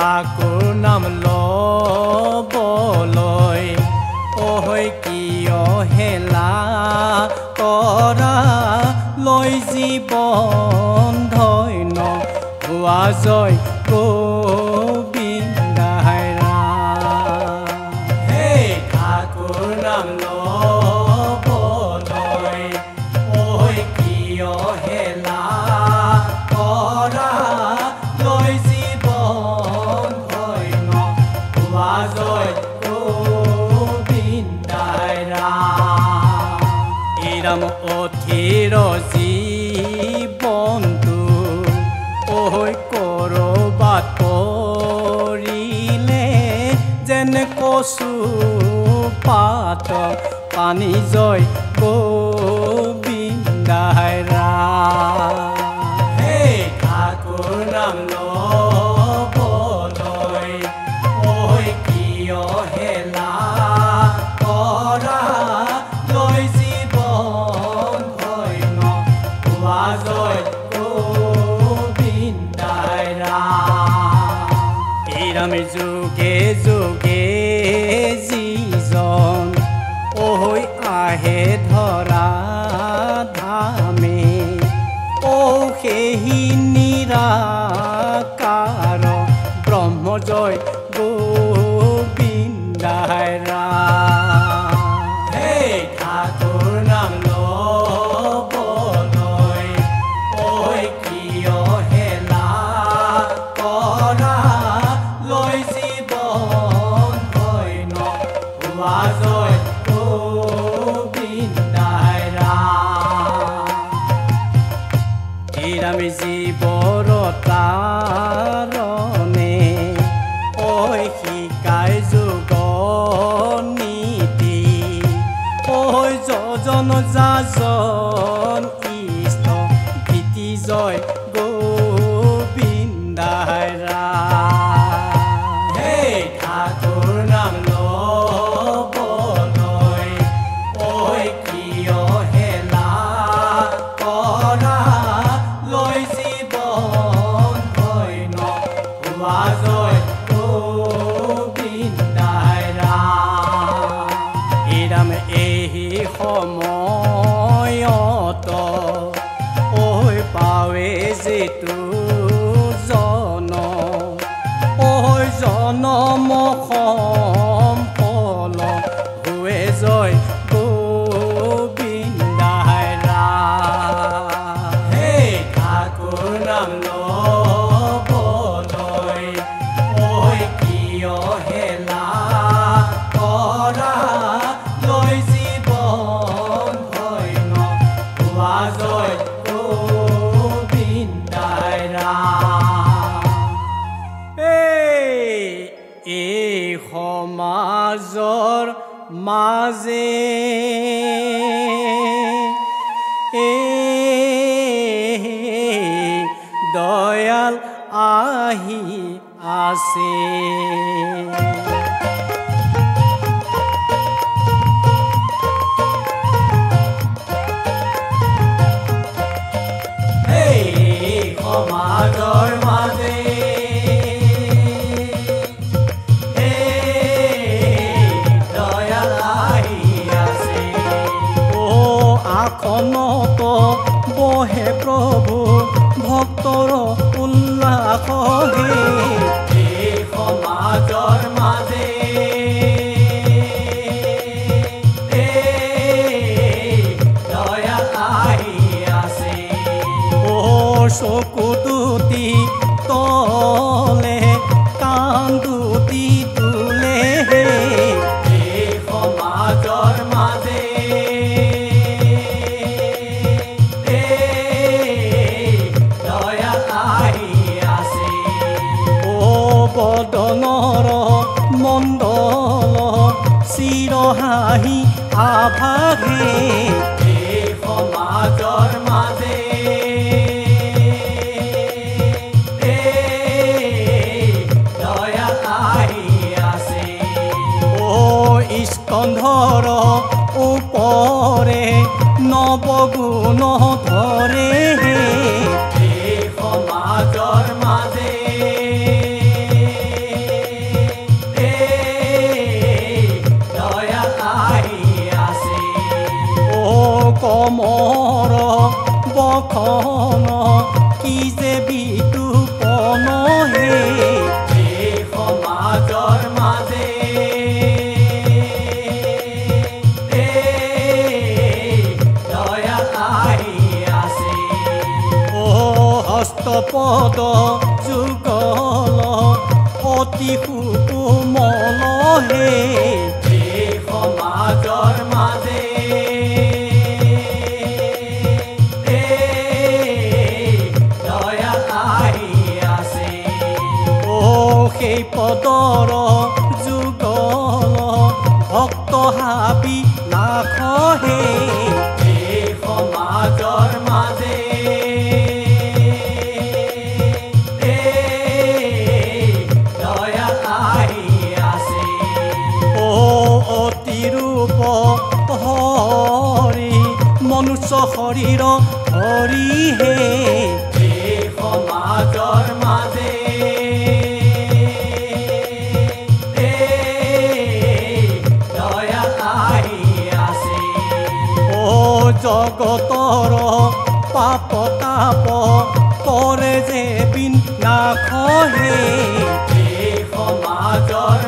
ঠাকুৰ নাম ল'বলৈ ঐ কিয় হেলা কৰা লৈ জীৱন ধন্য হোৱা জয় গোবিন্দাই ৰাম। হে ঠাকুৰ নাম ল'বলৈ ঐ কিয় হেলা কৰা লৈ জীৱন ধন্য হোৱা জয় গোবিন্দাই ৰাম। এই ৰাম অধীৰ জীৱনটো ঐ কৰবাত পৰিলে যেন কচু পাত পানী জয় গোবিন্দাই ৰাম। হে ঠাকুৰ নাম ল'বলৈ ঐ কিয় হেলা কৰা লৈ জীৱন ধন্য হোৱা জয় গোবিন্দাই ৰাম। এই ৰাম যুগে যুগে যিজন ঐ আহে ধৰা ধামে সেই নিৰাকাৰ ব্ৰহ্মজয় গোবিন্দাই ৰাম। হে ঠাকুৰ নাম ল'বলৈ ঐ কিয় হেলা কৰা লৈ জীৱন ধন্য হোৱা জয় গোবিন্দাই ৰাম। এই ৰাম জীৱৰ তাৰণে ঐ শিকাই যোগ নীতি ঐ যজন যাজন ইষ্ট ভীতি জয় গোবিন্দাই ৰাম। হে ঠাকুৰ নাম ল'বলৈ ঐ কিয় হেলা কৰা লৈ জীৱন ধন্য হোৱা জয় গোবিন্দাই ৰাম। এই ৰাম এই সময়ত ঐ পাৱে যিটো জন ঐ জনম সম্পল হোৱে জয় গোবিন্দাই ৰাম। হে ঠাকুৰ নাম ল'বলৈ ঐ কিয় হেলা কৰা লৈ জীৱন ধন্য হোৱা জয় গোবিন্দাই ৰাম। এই সমাজৰ মাজে দয়াল আহি আছে। সমাজৰ মাজে দয়াল আহি আছে। আসনত বহে প্ৰভু ভক্তৰ উল্লাস হে। সমাজৰ মাজে দয়াল আহি আছে। চকু দুটি তলে কাণ দুটি তোলে সমাজৰ মাজে দয়াল আহি আছে। বদনৰ মণ্ডল চিৰহাঁহি আভাগে সমাজৰ মাজে স্কন্ধৰ ওপৰে নৱগুণ ধৰে সমাজৰ মাজে কমৰ বখন কি যে বিতুপন হে এই সমাজৰ মাজে দয়া আহি আছে অ হস্তপদ যুগল অতি সুকোমল হে এই সমাজৰ মাজে সেই পদৰ যুগল ভক্ত হাবি লাখ হে এই সমাজৰ মাজে দয়া আহি আছে অ অতিৰূপ হৰি মনুষ্য শৰীৰ হৰি হে এই সমাজৰ মাজে জগতৰ পাপ তাপ কৰে যে বিনাশ হে এই সমাজৰ